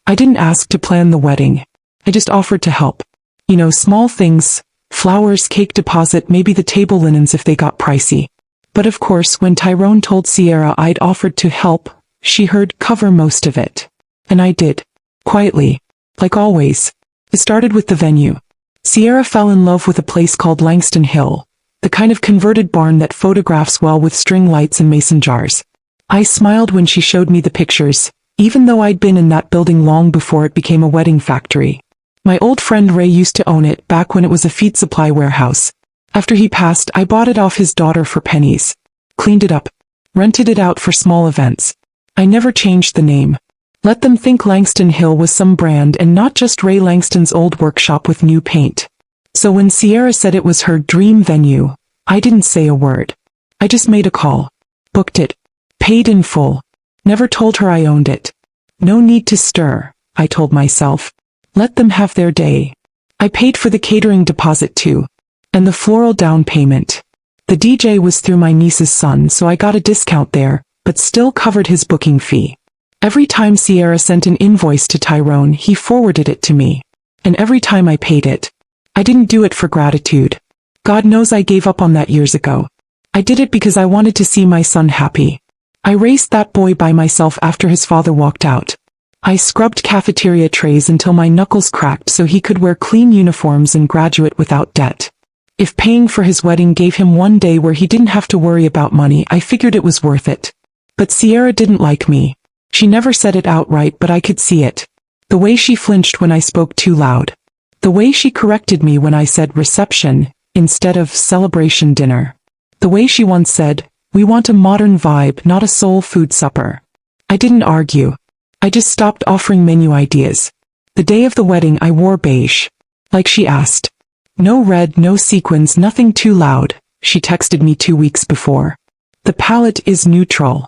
I didn't ask to plan the wedding. I just offered to help. You know, small things, flowers, cake deposit, maybe the table linens if they got pricey. But of course, when Tyrone told Sierra I'd offered to help, she heard cover most of it. And I did. Quietly. Like always. It started with the venue. Sierra fell in love with a place called Langston Hill, the kind of converted barn that photographs well with string lights and mason jars. I smiled when she showed me the pictures, even though I'd been in that building long before it became a wedding factory. My old friend Ray used to own it back when it was a feed supply warehouse. After he passed, I bought it off his daughter for pennies. Cleaned it up. Rented it out for small events. I never changed the name. Let them think Langston Hill was some brand and not just Ray Langston's old workshop with new paint. So when Sierra said it was her dream venue, I didn't say a word. I just made a call. Booked it. Paid in full. Never told her I owned it. No need to stir, I told myself. Let them have their day. I paid for the catering deposit too. And the floral down payment. The DJ was through my niece's son, so I got a discount there, but still covered his booking fee. Every time Sierra sent an invoice to Tyrone, he forwarded it to me. And every time I paid it. I didn't do it for gratitude. God knows I gave up on that years ago. I did it because I wanted to see my son happy. I raised that boy by myself after his father walked out. I scrubbed cafeteria trays until my knuckles cracked so he could wear clean uniforms and graduate without debt. If paying for his wedding gave him one day where he didn't have to worry about money, I figured it was worth it. But Sierra didn't like me. She never said it outright, but I could see it. The way she flinched when I spoke too loud. The way she corrected me when I said reception, instead of celebration dinner. The way she once said, "We want a modern vibe, not a soul food supper." I didn't argue. I just stopped offering menu ideas. The day of the wedding I wore beige. Like she asked. No red, no sequins, nothing too loud, she texted me 2 weeks before. The palette is neutral.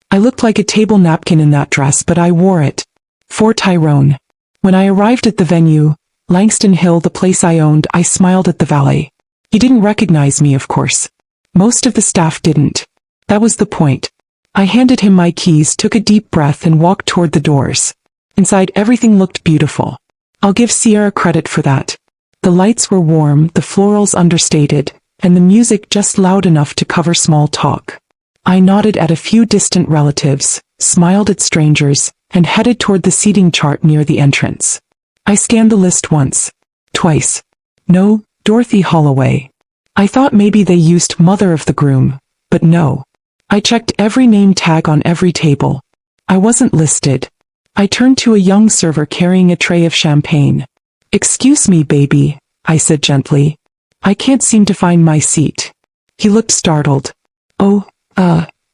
I looked like a table napkin in that dress, but I wore it. For Tyrone. When I arrived at the venue, Langston Hill, the place I owned, I smiled at the valet. He didn't recognize me, of course. Most of the staff didn't. That was the point. I handed him my keys, took a deep breath and walked toward the doors. Inside everything looked beautiful. I'll give Sierra credit for that. The lights were warm, the florals understated, and the music just loud enough to cover small talk. I nodded at a few distant relatives, smiled at strangers, and headed toward the seating chart near the entrance. I scanned the list once. Twice. No, Dorothy Holloway. I thought maybe they used mother of the groom, but no. I checked every name tag on every table. I wasn't listed. I turned to a young server carrying a tray of champagne. "Excuse me, baby," I said gently. "I can't seem to find my seat." He looked startled. "Oh,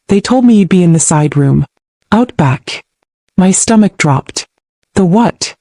they told me you'd be in the side room. Out back." My stomach dropped. "The what?"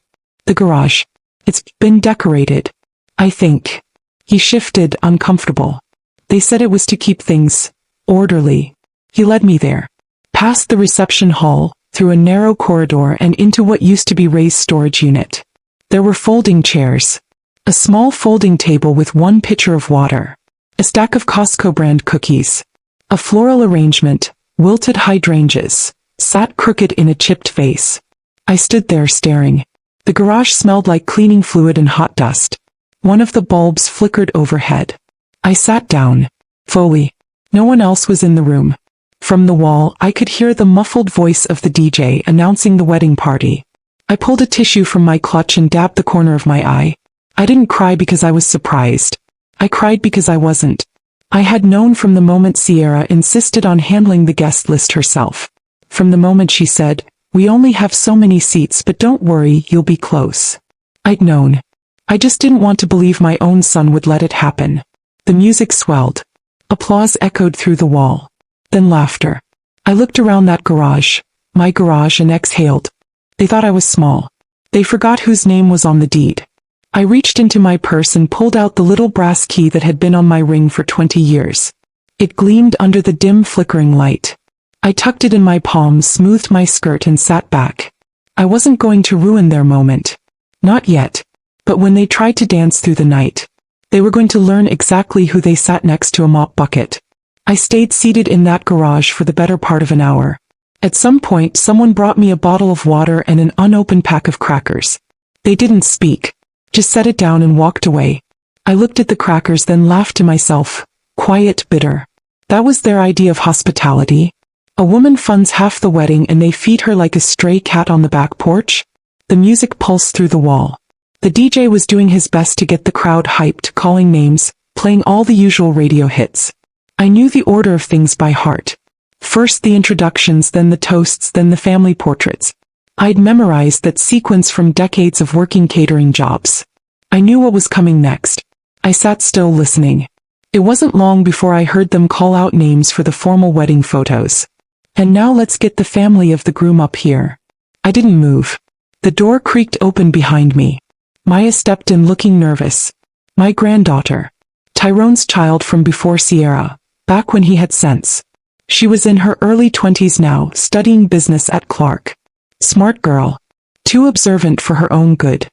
"The garage. It's been decorated. I think." He shifted, uncomfortable. "They said it was to keep things orderly." He led me there. Past the reception hall, through a narrow corridor and into what used to be Ray's storage unit. There were folding chairs. A small folding table with one pitcher of water. A stack of Costco brand cookies. A floral arrangement, wilted hydrangeas, sat crooked in a chipped vase. I stood there staring. The garage smelled like cleaning fluid and hot dust. One of the bulbs flickered overhead. I sat down. Fully. No one else was in the room. From the wall, I could hear the muffled voice of the DJ announcing the wedding party. I pulled a tissue from my clutch and dabbed the corner of my eye. I didn't cry because I was surprised. I cried because I wasn't. I had known from the moment Sierra insisted on handling the guest list herself. From the moment she said, "We only have so many seats, but don't worry, you'll be close." I'd known. I just didn't want to believe my own son would let it happen. The music swelled. Applause echoed through the wall. Then laughter. I looked around that garage, my garage, and exhaled. They thought I was small. They forgot whose name was on the deed. I reached into my purse and pulled out the little brass key that had been on my ring for 20 years. It gleamed under the dim flickering light. I tucked it in my palm, smoothed my skirt and sat back. I wasn't going to ruin their moment. Not yet. But when they tried to dance through the night, they were going to learn exactly who they sat next to a mop bucket. I stayed seated in that garage for the better part of an hour. At some point, someone brought me a bottle of water and an unopened pack of crackers. They didn't speak, just set it down and walked away. I looked at the crackers, then laughed to myself, quiet, bitter. That was their idea of hospitality. A woman funds half the wedding and they feed her like a stray cat on the back porch? The music pulsed through the wall. The DJ was doing his best to get the crowd hyped, calling names, playing all the usual radio hits. I knew the order of things by heart. First the introductions, then the toasts, then the family portraits. I'd memorized that sequence from decades of working catering jobs. I knew what was coming next. I sat still listening. It wasn't long before I heard them call out names for the formal wedding photos. And now let's get the family of the groom up here. I didn't move. The door creaked open behind me. Maya stepped in looking nervous. My granddaughter. Tyrone's child from before Sierra, back when he had sense. She was in her early 20s now, studying business at Clark. Smart girl. Too observant for her own good.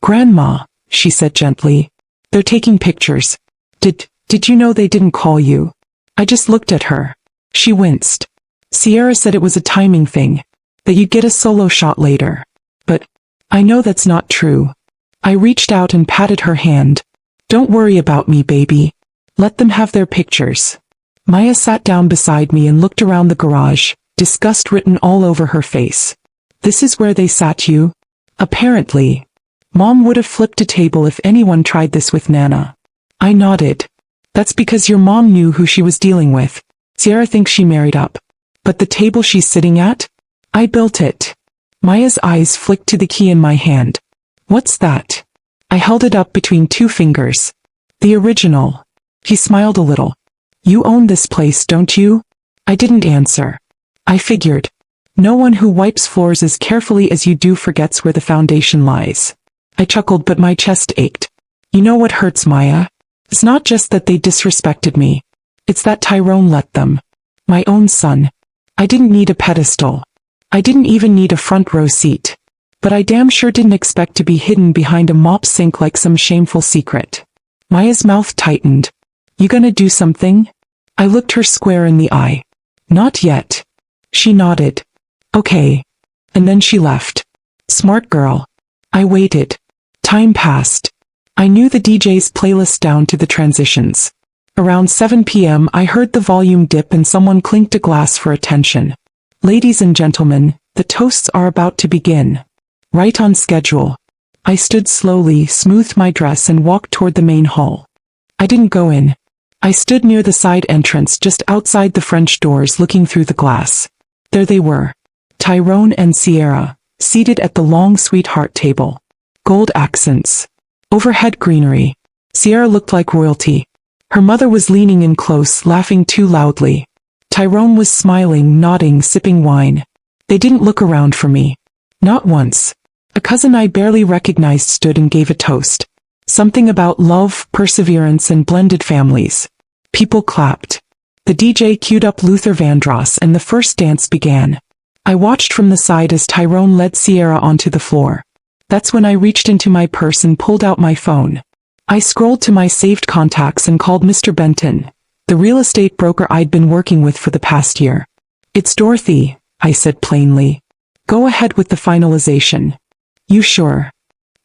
Grandma, she said gently. They're taking pictures. Did you know they didn't call you? I just looked at her. She winced. Sierra said it was a timing thing, that you'd get a solo shot later. But I know that's not true. I reached out and patted her hand. Don't worry about me, baby. Let them have their pictures. Maya sat down beside me and looked around the garage, disgust written all over her face. This is where they sat you? Apparently. Mom would have flipped a table if anyone tried this with Nana. I nodded. That's because your mom knew who she was dealing with. Sierra thinks she married up. But the table she's sitting at? I built it. Maya's eyes flicked to the key in my hand. What's that? I held it up between two fingers. The original. He smiled a little. You own this place, don't you? I didn't answer. I figured. No one who wipes floors as carefully as you do forgets where the foundation lies. I chuckled, but my chest ached. You know what hurts, Maya? It's not just that they disrespected me. It's that Tyrone let them. My own son. I didn't need a pedestal. I didn't even need a front row seat. But I damn sure didn't expect to be hidden behind a mop sink like some shameful secret. Maya's mouth tightened. You gonna do something? I looked her square in the eye. Not yet. She nodded. Okay. And then she left. Smart girl. I waited. Time passed. I knew the DJ's playlist down to the transitions. Around 7 p.m. I heard the volume dip and someone clinked a glass for attention. Ladies and gentlemen, the toasts are about to begin. Right on schedule. I stood slowly, smoothed my dress and walked toward the main hall. I didn't go in. I stood near the side entrance just outside the French doors looking through the glass. There they were. Tyrone and Sierra, seated at the long sweetheart table. Gold accents. Overhead greenery. Sierra looked like royalty. Her mother was leaning in close, laughing too loudly. Tyrone was smiling, nodding, sipping wine. They didn't look around for me. Not once. A cousin I barely recognized stood and gave a toast. Something about love, perseverance, and blended families. People clapped. The DJ queued up Luther Vandross and the first dance began. I watched from the side as Tyrone led Sierra onto the floor. That's when I reached into my purse and pulled out my phone. I scrolled to my saved contacts and called Mr. Benton, the real estate broker I'd been working with for the past year. It's Dorothy, I said plainly. Go ahead with the finalization. You sure?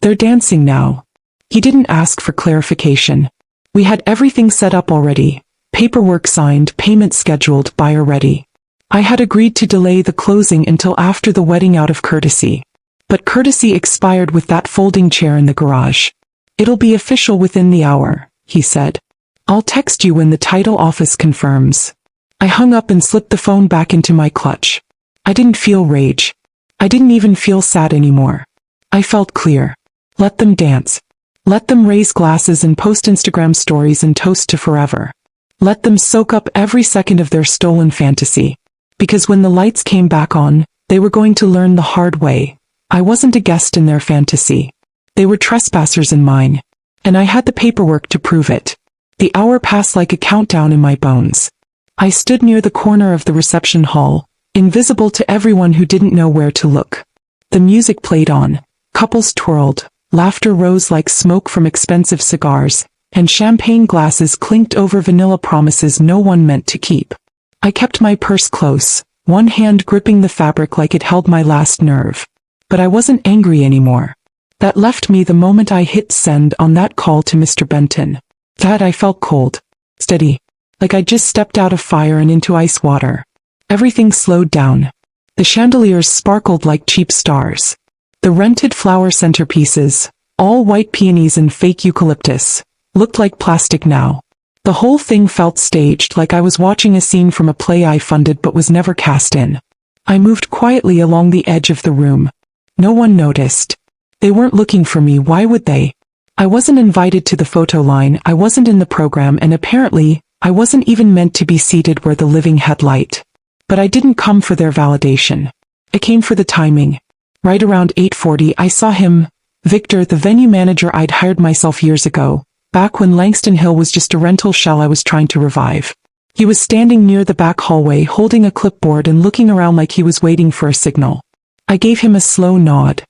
They're dancing now. He didn't ask for clarification. We had everything set up already. Paperwork signed, payment scheduled, buyer ready. I had agreed to delay the closing until after the wedding out of courtesy. But courtesy expired with that folding chair in the garage. It'll be official within the hour, he said. I'll text you when the title office confirms. I hung up and slipped the phone back into my clutch. I didn't feel rage. I didn't even feel sad anymore. I felt clear. Let them dance. Let them raise glasses and post Instagram stories and toast to forever. Let them soak up every second of their stolen fantasy. Because when the lights came back on, they were going to learn the hard way. I wasn't a guest in their fantasy. They were trespassers in mine. And I had the paperwork to prove it. The hour passed like a countdown in my bones. I stood near the corner of the reception hall, invisible to everyone who didn't know where to look. The music played on. Couples twirled. Laughter rose like smoke from expensive cigars, and champagne glasses clinked over vanilla promises no one meant to keep. I kept my purse close, one hand gripping the fabric like it held my last nerve. But I wasn't angry anymore. That left me the moment I hit send on that call to Mr. Benton. That I felt cold, steady, like I'd just stepped out of fire and into ice water. Everything slowed down. The chandeliers sparkled like cheap stars. The rented flower centerpieces, all white peonies and fake eucalyptus, looked like plastic now. The whole thing felt staged, like I was watching a scene from a play I funded but was never cast in. I moved quietly along the edge of the room. No one noticed. They weren't looking for me, why would they? I wasn't invited to the photo line, I wasn't in the program, and apparently, I wasn't even meant to be seated where the living had light. But I didn't come for their validation. I came for the timing. Right around 8:40 I saw him, Victor, the venue manager I'd hired myself years ago, back when Langston Hill was just a rental shell I was trying to revive. He was standing near the back hallway holding a clipboard and looking around like he was waiting for a signal. I gave him a slow nod.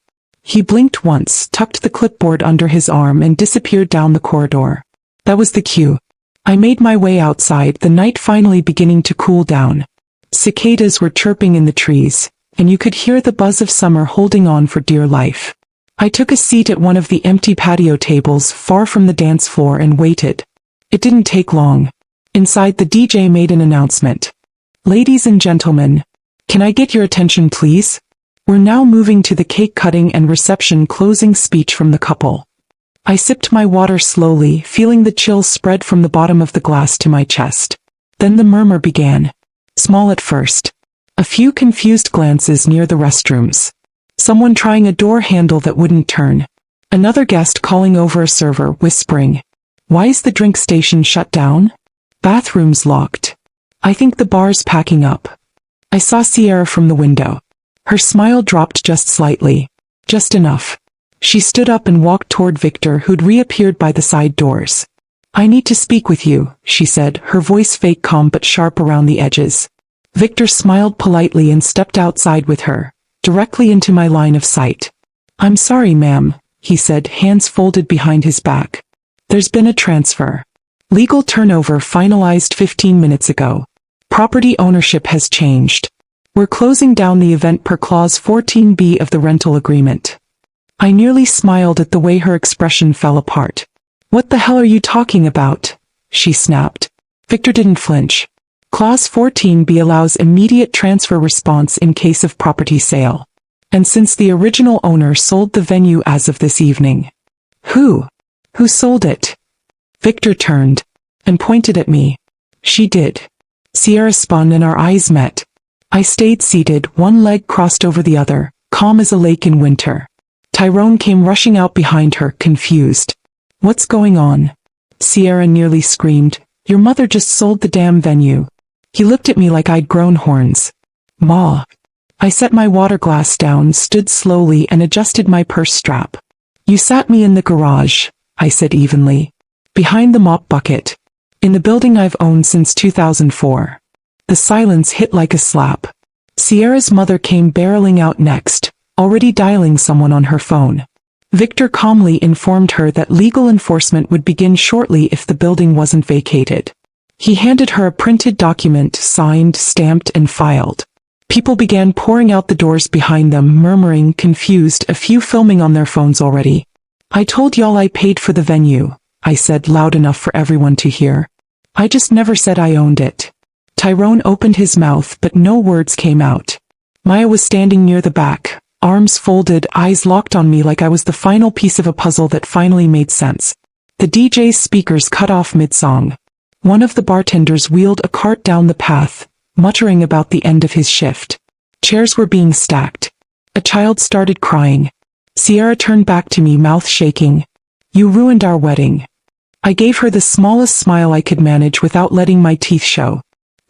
He blinked once, tucked the clipboard under his arm and disappeared down the corridor. That was the cue. I made my way outside, the night finally beginning to cool down. Cicadas were chirping in the trees, and you could hear the buzz of summer holding on for dear life. I took a seat at one of the empty patio tables far from the dance floor and waited. It didn't take long. Inside, the DJ made an announcement. "Ladies and gentlemen, can I get your attention please? We're now moving to the cake cutting and reception closing speech from the couple." I sipped my water slowly, feeling the chills spread from the bottom of the glass to my chest. Then the murmur began. Small at first. A few confused glances near the restrooms. Someone trying a door handle that wouldn't turn. Another guest calling over a server, whispering, "Why is the drink station shut down? Bathrooms locked. I think the bar's packing up." I saw Sierra from the window. Her smile dropped just slightly. Just enough. She stood up and walked toward Victor, who'd reappeared by the side doors. "I need to speak with you," she said, her voice fake calm but sharp around the edges. Victor smiled politely and stepped outside with her, directly into my line of sight. "I'm sorry, ma'am," he said, hands folded behind his back. "There's been a transfer. Legal turnover finalized 15 minutes ago. Property ownership has changed. We're closing down the event per Clause 14B of the rental agreement." I nearly smiled at the way her expression fell apart. "What the hell are you talking about?" she snapped. Victor didn't flinch. Clause 14B allows immediate transfer response in case of property sale. And since the original owner sold the venue as of this evening. Who sold it? Victor turned and pointed at me. She did. Sierra spun and our eyes met. I stayed seated, one leg crossed over the other, calm as a lake in winter. Tyrone came rushing out behind her, confused. "What's going on?" Sierra nearly screamed. "Your mother just sold the damn venue." He looked at me like I'd grown horns. "Ma." I set my water glass down, stood slowly and adjusted my purse strap. "You sat me in the garage," I said evenly. "Behind the mop bucket. In the building I've owned since 2004. The silence hit like a slap. Sierra's mother came barreling out next, already dialing someone on her phone. Victor calmly informed her that legal enforcement would begin shortly if the building wasn't vacated. He handed her a printed document, signed, stamped, and filed. People began pouring out the doors behind them, murmuring, confused, a few filming on their phones already. "I told y'all I paid for the venue," I said loud enough for everyone to hear. "I just never said I owned it." Tyrone opened his mouth, but no words came out. Maya was standing near the back, arms folded, eyes locked on me like I was the final piece of a puzzle that finally made sense. The DJ's speakers cut off mid-song. One of the bartenders wheeled a cart down the path, muttering about the end of his shift. Chairs were being stacked. A child started crying. Sierra turned back to me, mouth shaking. "You ruined our wedding." I gave her the smallest smile I could manage without letting my teeth show.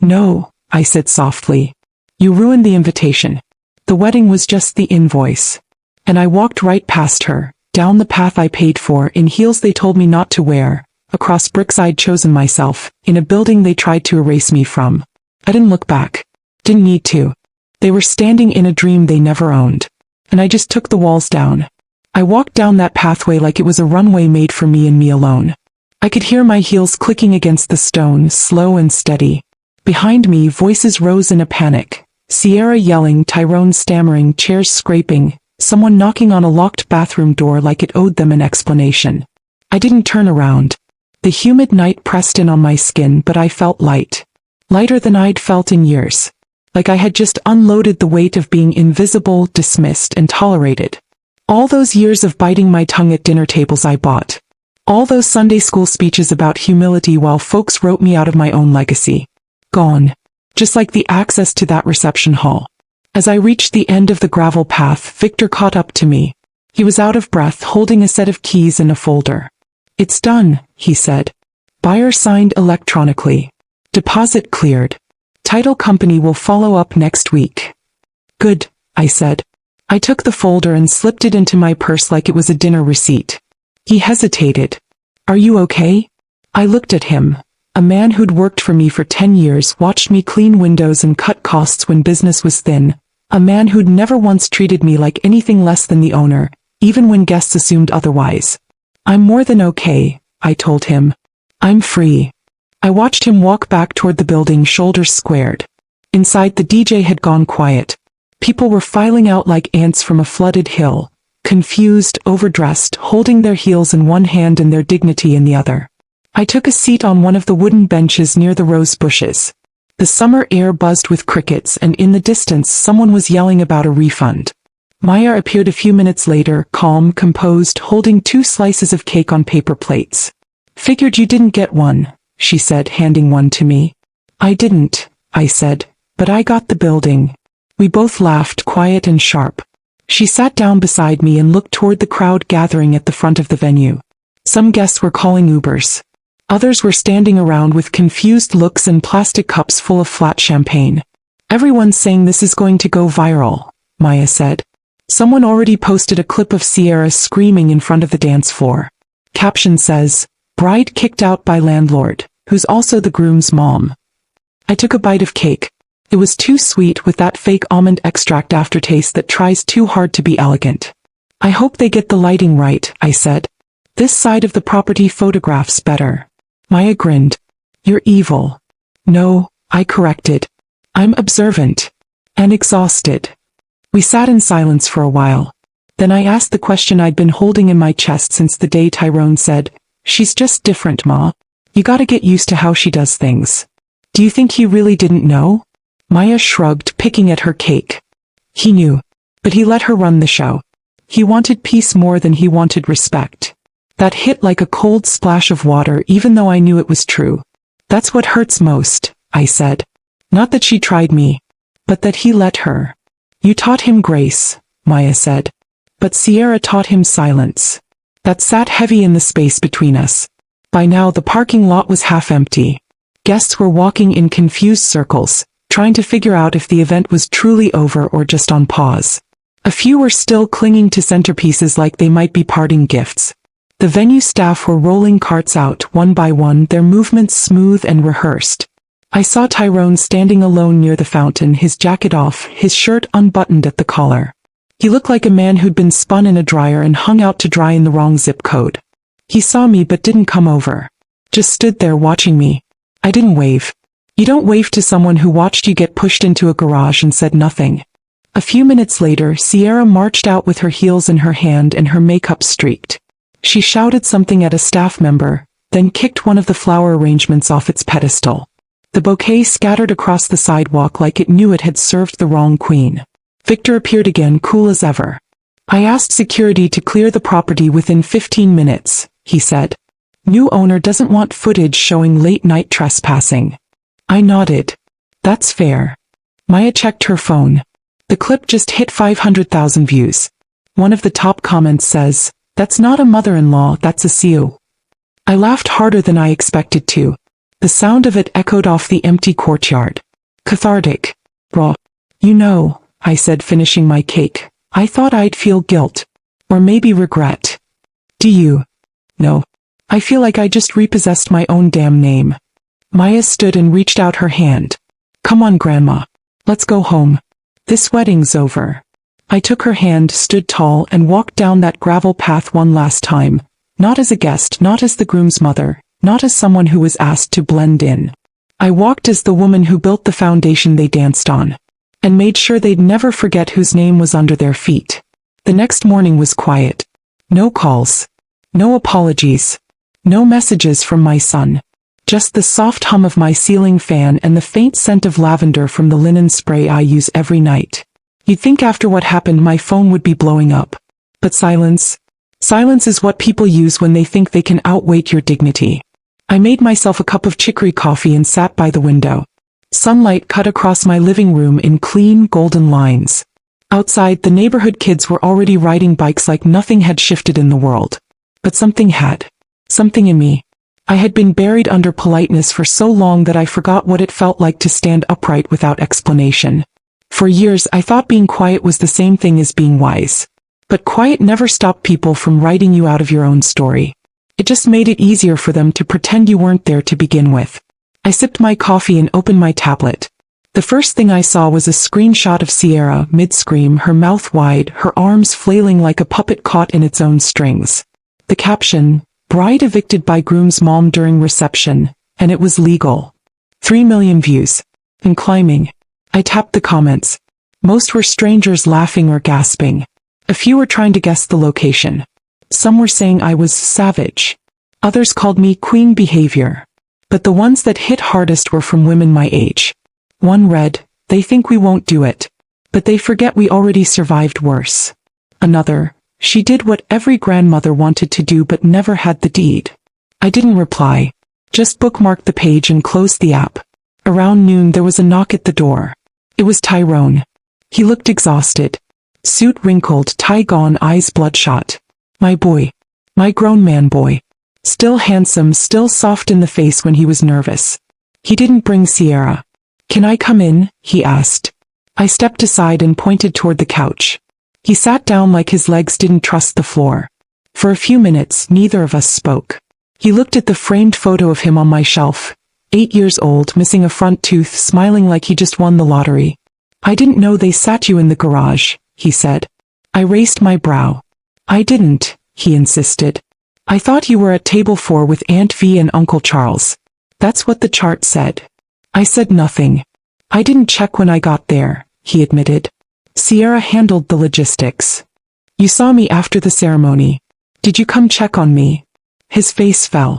"No," I said softly. "You ruined the invitation. The wedding was just the invoice." And I walked right past her, down the path I paid for, in heels they told me not to wear, across bricks I'd chosen myself, in a building they tried to erase me from. I didn't look back. Didn't need to. They were standing in a dream they never owned. And I just took the walls down. I walked down that pathway like it was a runway made for me and me alone. I could hear my heels clicking against the stone, slow and steady. Behind me, voices rose in a panic. Sierra yelling, Tyrone stammering, chairs scraping, someone knocking on a locked bathroom door like it owed them an explanation. I didn't turn around. The humid night pressed in on my skin, but I felt light. Lighter than I'd felt in years. Like I had just unloaded the weight of being invisible, dismissed, and tolerated. All those years of biting my tongue at dinner tables I bought. All those Sunday school speeches about humility while folks wrote me out of my own legacy. Gone. Just like the access to that reception hall. As I reached the end of the gravel path, Victor caught up to me. He was out of breath, holding a set of keys in a folder. "It's done," he said. "Buyer signed electronically. Deposit cleared. Title company will follow up next week." "Good," I said. I took the folder and slipped it into my purse like it was a dinner receipt. He hesitated. "Are you okay?" I looked at him. A man who'd worked for me for 10 years, watched me clean windows and cut costs when business was thin. A man who'd never once treated me like anything less than the owner, even when guests assumed otherwise. "I'm more than okay," I told him. "I'm free." I watched him walk back toward the building, shoulders squared. Inside, the DJ had gone quiet. People were filing out like ants from a flooded hill, confused, overdressed, holding their heels in one hand and their dignity in the other. I took a seat on one of the wooden benches near the rose bushes. The summer air buzzed with crickets, and in the distance someone was yelling about a refund. Maya appeared a few minutes later, calm, composed, holding 2 slices of cake on paper plates. "Figured you didn't get one," she said, handing one to me. "I didn't," I said, "but I got the building." We both laughed, quiet and sharp. She sat down beside me and looked toward the crowd gathering at the front of the venue. Some guests were calling Ubers. Others were standing around with confused looks and plastic cups full of flat champagne. "Everyone's saying this is going to go viral," Maya said. Someone already posted a clip of Sierra screaming in front of the dance floor. Caption says, "Bride kicked out by landlord, who's also the groom's mom." I took a bite of cake. It was too sweet, with that fake almond extract aftertaste that tries too hard to be elegant. "I hope they get the lighting right," I said. "This side of the property photographs better." Maya grinned. "You're evil." "No," I corrected. "I'm observant. And exhausted." We sat in silence for a while. Then I asked the question I'd been holding in my chest since the day Tyrone said, "She's just different, Ma. You gotta get used to how she does things." "Do you think he really didn't know?" Maya shrugged, picking at her cake. "He knew. But he let her run the show. He wanted peace more than he wanted respect." That hit like a cold splash of water, even though I knew it was true. "That's what hurts most," I said. "Not that she tried me, but that he let her." "You taught him grace," Maya said. "But Sierra taught him silence." That sat heavy in the space between us. By now the parking lot was half empty. Guests were walking in confused circles, trying to figure out if the event was truly over or just on pause. A few were still clinging to centerpieces like they might be parting gifts. The venue staff were rolling carts out, one by one, their movements smooth and rehearsed. I saw Tyrone standing alone near the fountain, his jacket off, his shirt unbuttoned at the collar. He looked like a man who'd been spun in a dryer and hung out to dry in the wrong zip code. He saw me but didn't come over. Just stood there watching me. I didn't wave. You don't wave to someone who watched you get pushed into a garage and said nothing. A few minutes later, Sierra marched out with her heels in her hand and her makeup streaked. She shouted something at a staff member, then kicked one of the flower arrangements off its pedestal. The bouquet scattered across the sidewalk like it knew it had served the wrong queen. Victor appeared again, cool as ever. "I asked security to clear the property within 15 minutes, he said. "New owner doesn't want footage showing late-night trespassing." I nodded. "That's fair." Maya checked her phone. The clip just hit 500,000 views. One of the top comments says, "That's not a mother-in-law, that's a seal." I laughed harder than I expected to. The sound of it echoed off the empty courtyard. Cathartic. "Raw. You know," I said, finishing my cake, "I thought I'd feel guilt. Or maybe regret." "Do you?" "No. I feel like I just repossessed my own damn name." Maya stood and reached out her hand. "Come on, Grandma. Let's go home. This wedding's over." I took her hand, stood tall, and walked down that gravel path one last time. Not as a guest, not as the groom's mother, not as someone who was asked to blend in. I walked as the woman who built the foundation they danced on. and made sure they'd never forget whose name was under their feet. The next morning was quiet. No calls. No apologies. No messages from my son. Just the soft hum of my ceiling fan and the faint scent of lavender from the linen spray I use every night. You'd think after what happened my phone would be blowing up. But silence? Silence is what people use when they think they can outweight your dignity. I made myself a cup of chicory coffee and sat by the window. Sunlight cut across my living room in clean, golden lines. Outside, the neighborhood kids were already riding bikes like nothing had shifted in the world. But something had. Something in me. I had been buried under politeness for so long that I forgot what it felt like to stand upright without explanation. For years, I thought being quiet was the same thing as being wise. But quiet never stopped people from writing you out of your own story. It just made it easier for them to pretend you weren't there to begin with. I sipped my coffee and opened my tablet. The first thing I saw was a screenshot of Sierra, mid-scream, her mouth wide, her arms flailing like a puppet caught in its own strings. The caption, "Bride evicted by groom's mom during reception," and it was legal. 3 million views. And climbing. I tapped the comments. Most were strangers laughing or gasping. A few were trying to guess the location. Some were saying I was savage. Others called me queen behavior. But the ones that hit hardest were from women my age. One read, "They think we won't do it. But they forget we already survived worse." Another, "She did what every grandmother wanted to do but never had the deed." I didn't reply. Just bookmarked the page and closed the app. Around noon there was a knock at the door. It was Tyrone. He looked exhausted. Suit wrinkled, tie gone, eyes bloodshot. My boy. My grown man boy. Still handsome, still soft in the face when he was nervous. He didn't bring Sierra. "Can I come in?" he asked. I stepped aside and pointed toward the couch. He sat down like his legs didn't trust the floor. For a few minutes, neither of us spoke. He looked at the framed photo of him on my shelf. 8 years old, missing a front tooth, smiling like he just won the lottery. "I didn't know they sat you in the garage," he said. I raised my brow. "I didn't," he insisted. "I thought you were at table 4 with Aunt V and Uncle Charles. That's what the chart said." I said nothing. "I didn't check when I got there," he admitted. "Sierra handled the logistics." "You saw me after the ceremony. Did you come check on me?" His face fell.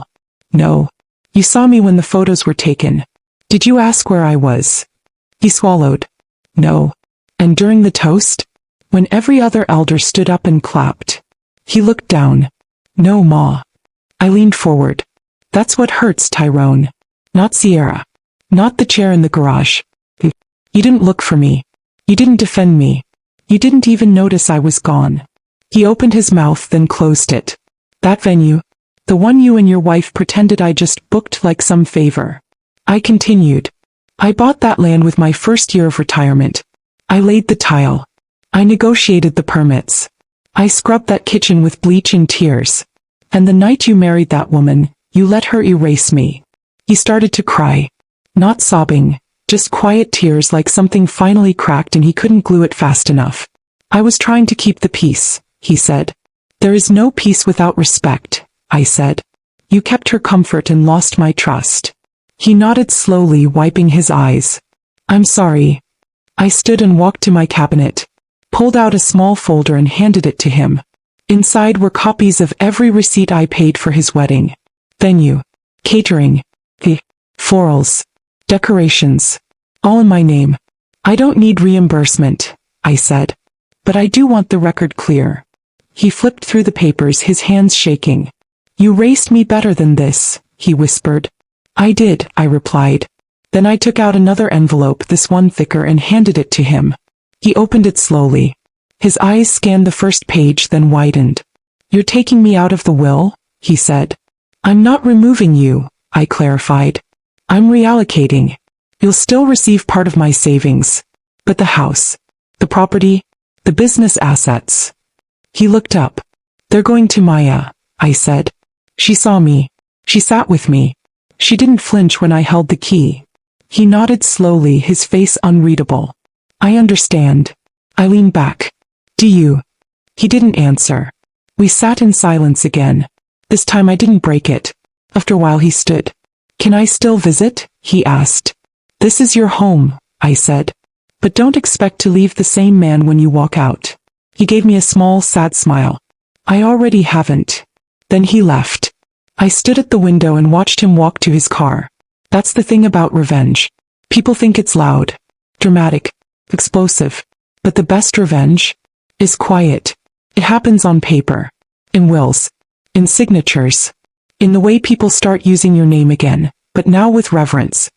"No. You saw me when the photos were taken. Did you ask where I was?" He swallowed. "No." "And during the toast? When every other elder stood up and clapped?" He looked down. "No, Ma." I leaned forward. "That's what hurts, Tyrone. Not Sierra. Not the chair in the garage. You didn't look for me. You didn't defend me. You didn't even notice I was gone." He opened his mouth then closed it. "That venue. The one you and your wife pretended I just booked like some favor." I continued. "I bought that land with my first year of retirement. I laid the tile. I negotiated the permits. I scrubbed that kitchen with bleach and tears. And the night you married that woman, you let her erase me." He started to cry. Not sobbing, just quiet tears like something finally cracked and he couldn't glue it fast enough. "I was trying to keep the peace," he said. "There is no peace without respect," I said. "You kept her comfort and lost my trust." He nodded slowly, wiping his eyes. "I'm sorry." I stood and walked to my cabinet, pulled out a small folder and handed it to him. Inside were copies of every receipt I paid for his wedding. Venue, catering, florals, decorations, all in my name. "I don't need reimbursement," I said. "But I do want the record clear." He flipped through the papers, his hands shaking. "You raced me better than this," he whispered. "I did," I replied. Then I took out another envelope, this one thicker, and handed it to him. He opened it slowly. His eyes scanned the first page, then widened. "You're taking me out of the will?" he said. "I'm not removing you," I clarified. "I'm reallocating. You'll still receive part of my savings. But the house, the property, the business assets." He looked up. "They're going to Maya," I said. "She saw me. She sat with me. She didn't flinch when I held the key." He nodded slowly, his face unreadable. "I understand." I leaned back. "Do you?" He didn't answer. We sat in silence again. This time I didn't break it. After a while he stood. "Can I still visit?" he asked. "This is your home," I said. But don't expect to leave the same man when you walk out. He gave me a small, sad smile. I already haven't. Then he left. I stood at the window and watched him walk to his car. That's the thing about revenge. People think it's loud, dramatic, explosive. But the best revenge is quiet. It happens on paper, in wills, in signatures, in the way people start using your name again, but now with reverence.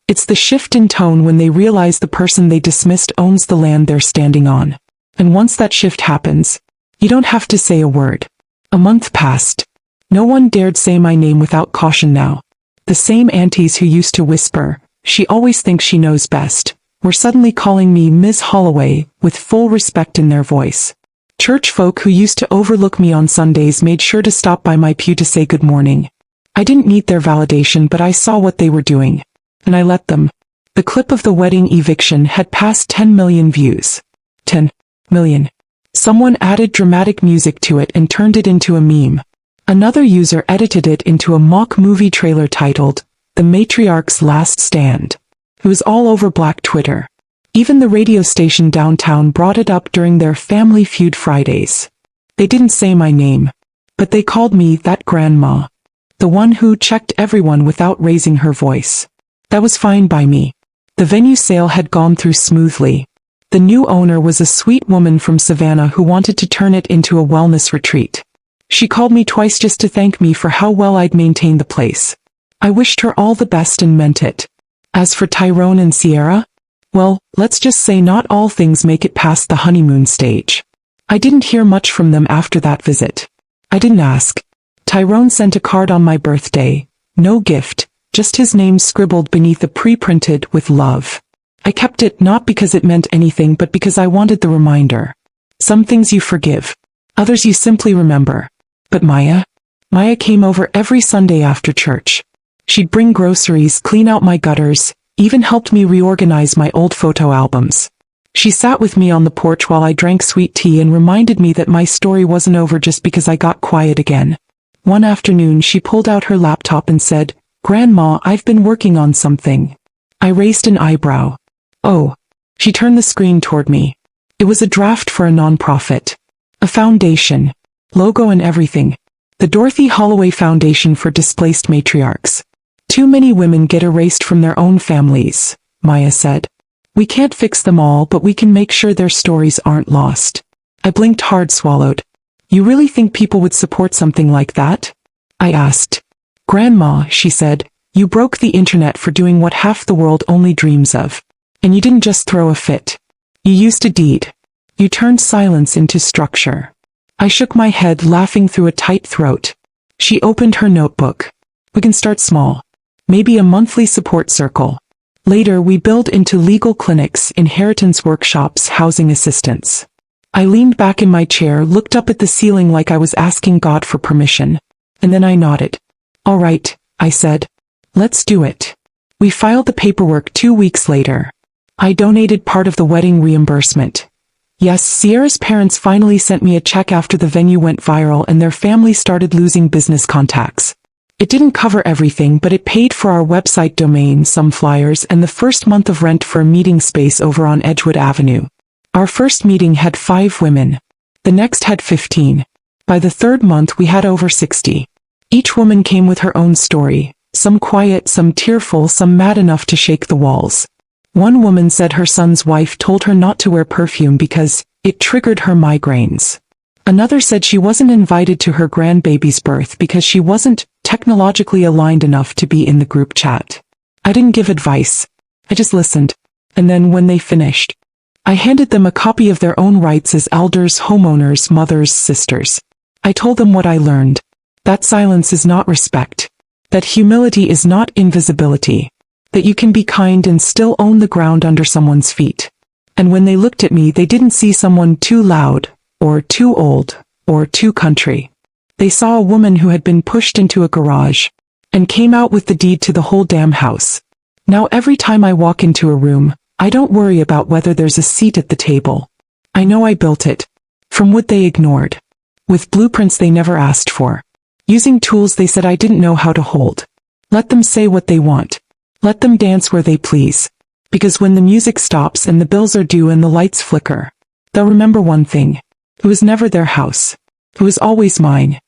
It's the shift in tone when they realize the person they dismissed owns the land they're standing on. And once that shift happens, you don't have to say a word. A month passed. No one dared say my name without caution now. The same aunties who used to whisper, "She always thinks she knows best," were suddenly calling me Ms. Holloway, with full respect in their voice. Church folk who used to overlook me on Sundays made sure to stop by my pew to say good morning. I didn't need their validation, but I saw what they were doing. And I let them. The clip of the wedding eviction had passed 10 million views. 10 million. Someone added dramatic music to it and turned it into a meme. Another user edited it into a mock movie trailer titled, "The Matriarch's Last Stand." It was all over Black Twitter. Even the radio station downtown brought it up during their Family Feud Fridays. They didn't say my name, but they called me that grandma. The one who checked everyone without raising her voice. That was fine by me. The venue sale had gone through smoothly. The new owner was a sweet woman from Savannah who wanted to turn it into a wellness retreat. She called me twice just to thank me for how well I'd maintained the place. I wished her all the best and meant it. As for Tyrone and Sierra, well, let's just say not all things make it past the honeymoon stage. I didn't hear much from them after that visit. I didn't ask. Tyrone sent a card on my birthday. No gift, just his name scribbled beneath a pre-printed "with love." I kept it not because it meant anything but because I wanted the reminder. Some things you forgive. Others you simply remember. But Maya came over every Sunday after church. She'd bring groceries, clean out my gutters, even helped me reorganize my old photo albums. She sat with me on the porch while I drank sweet tea and reminded me that my story wasn't over just because I got quiet again. One afternoon she pulled out her laptop and said, "Grandma, I've been working on something." I raised an eyebrow. "Oh." She turned the screen toward me. It was a draft for a nonprofit. A foundation. Logo and everything. The Dorothy Holloway Foundation for Displaced Matriarchs. "Too many women get erased from their own families," Maya said. "We can't fix them all, but we can make sure their stories aren't lost." I blinked hard, swallowed. "You really think people would support something like that?" I asked. "Grandma," she said, "you broke the internet for doing what half the world only dreams of. And you didn't just throw a fit. You used a deed. You turned silence into structure." I shook my head, laughing through a tight throat. She opened her notebook. "We can start small. Maybe a monthly support circle. Later we build into legal clinics, inheritance workshops, housing assistance." I leaned back in my chair, looked up at the ceiling like I was asking God for permission. And then I nodded. "All right," I said. "Let's do it." We filed the paperwork 2 weeks later. I donated part of the wedding reimbursement. Yes, Sierra's parents finally sent me a check after the venue went viral and their family started losing business contacts. It didn't cover everything, but it paid for our website domain, some flyers, and the first month of rent for a meeting space over on Edgewood Avenue. Our first meeting had 5 women. The next had 15. By the 3rd month we had over 60. Each woman came with her own story, some quiet, some tearful, some mad enough to shake the walls. One woman said her son's wife told her not to wear perfume because it triggered her migraines. Another said she wasn't invited to her grandbaby's birth because she wasn't technologically aligned enough to be in the group chat. I didn't give advice. I just listened. And then when they finished, I handed them a copy of their own rights as elders, homeowners, mothers, sisters. I told them what I learned. That silence is not respect. That humility is not invisibility. That you can be kind and still own the ground under someone's feet. And when they looked at me, they didn't see someone too loud, or too old, or too country. They saw a woman who had been pushed into a garage, and came out with the deed to the whole damn house. Now every time I walk into a room, I don't worry about whether there's a seat at the table. I know I built it. From wood they ignored. With blueprints they never asked for. Using tools they said I didn't know how to hold. Let them say what they want. Let them dance where they please. Because when the music stops and the bills are due and the lights flicker, they'll remember one thing. It was never their house. It was always mine.